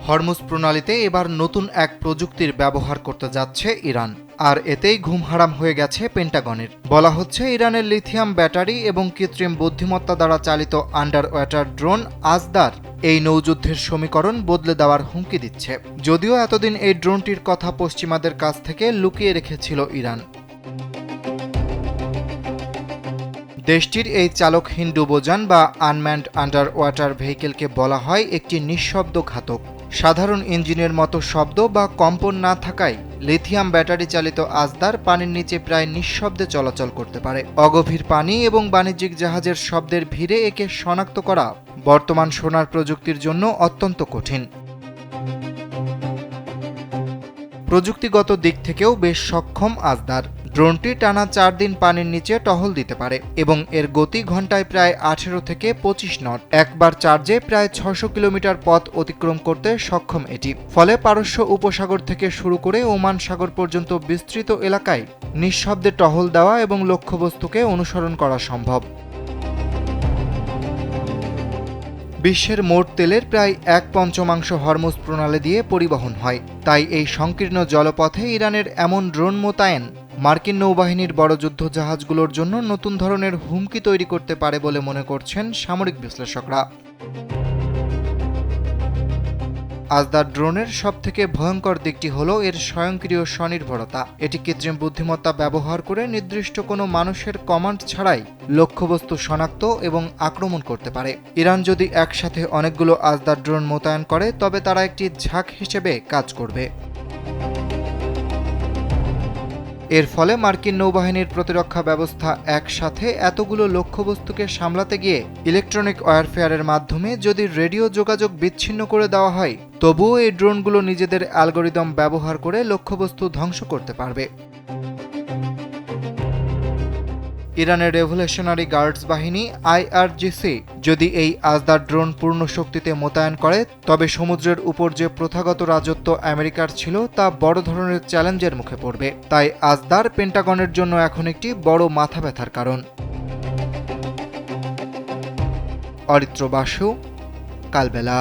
Hormuz প্রণালীতে এবার নতুন এক প্রযুক্তির ব্যবহার করতে যাচ্ছে ইরান, আর এতেই ঘুম হারাম হয়ে গেছে পেন্টাগনের। বলা হচ্ছে ইরানের লিথিয়াম ব্যাটারি এবং কৃত্রিম বুদ্ধিমত্তা দ্বারা চালিত আন্ডার ওয়াটার ড্রোন আজদার এই নৌযুদ্ধের সমীকরণ বদলে দেওয়ার হুমকি দিচ্ছে। যদিও এতদিন এই ড্রোনটির কথা পশ্চিমাদের কাছ থেকে লুকিয়ে রেখেছিল ইরান। দেশটির এই চালকহীন ডুবোযান বা আনম্যান্ড আন্ডার ওয়াটার ভেহিকেলকে বলা হয় একটি নিঃশব্দ ঘাতক। সাধারণ ইঞ্জিনের মতো শব্দ বা কম্পন না থাকায় লিথিয়াম ব্যাটারি চালিত আজদার পানির নিচে প্রায় নিঃশব্দে চলাচল করতে পারে। অগভীর পানি এবং বাণিজ্যিক জাহাজের শব্দের ভিড়ে একে শনাক্ত করা বর্তমান সোনার প্রযুক্তির জন্য অত্যন্ত কঠিন। প্রযুক্তিগত দিক থেকেও বেশ সক্ষম আজদার। ড্রোনটি টানা 4 দিন পানির নিচে টহল দিতে পারে এবং এর গতি ঘন্টায় প্রায় 18 থেকে 25 নট। একবার চার্জে প্রায় 600 কিলোমিটার পথ অতিক্রম করতে সক্ষম এটি। ফলে পারস্য উপসাগর থেকে শুরু করে ওমান সাগর পর্যন্ত বিস্তৃত এলাকায় নিঃশব্দে টহল দেওয়া এবং লক্ষ্যবস্তুকে অনুসরণ করা সম্ভব। বিশ্বের মোট তেলের প্রায় 1/5 হরমুজ প্রণালী দিয়ে পরিবহন হয়। তাই এই সংকীর্ণ জলপথে ইরানের এমন ড্রোন মোতায়েন মার্কিন নৌবাহিনীর বড় যুদ্ধজাহাজগুলোর জন্য নতুন ধরনের হুমকি তৈরি করতে পারে বলে মনে করছেন সামরিক বিশ্লেষকরা। আজদার ড্রোনের সবথেকে ভয়ঙ্কর দিকটি হলো এর স্বয়ংক্রিয় স্বনির্ভরতা। এটি কৃত্রিম বুদ্ধিমত্তা ব্যবহার করে নির্দিষ্ট কোনো মানুষের কমান্ড ছাড়াই লক্ষ্যবস্তু শনাক্ত এবং আক্রমণ করতে পারে। ইরান যদি একসাথে অনেকগুলো আজদার ড্রোন মোতায়েন করে তবে তারা একটি ঝাঁক হিসেবে কাজ করবে। এর ফলে মার্কিন নৌবাহিনীর প্রতিরক্ষা ব্যবস্থা একসাথে এতগুলো লক্ষ্যবস্তুকে সামলাতে গিয়ে ইলেকট্রনিক ওয়ারফেয়ারের মাধ্যমে যদি রেডিও যোগাযোগ বিচ্ছিন্ন করে দেওয়া হয়, তবুও এই ড্রোনগুলো নিজেদের অ্যালগরিদম ব্যবহার করে লক্ষ্যবস্তু ধ্বংস করতে পারবে। ইরানের রেভলিউশনারি গার্ডস বাহিনী IRGC যদি এই আজদার ড্রোন পূর্ণ শক্তিতে মোতায়েন করে তবে সমুদ্রের উপর যে প্রথাগত রাজত্ব আমেরিকার ছিল তা বড় ধরনের চ্যালেঞ্জের মুখে পড়বে। তাই আজদার পেন্টাগনের জন্য এখন একটি বড় মাথা ব্যথার কারণ। অরিত্র বাসু, কালবেলা।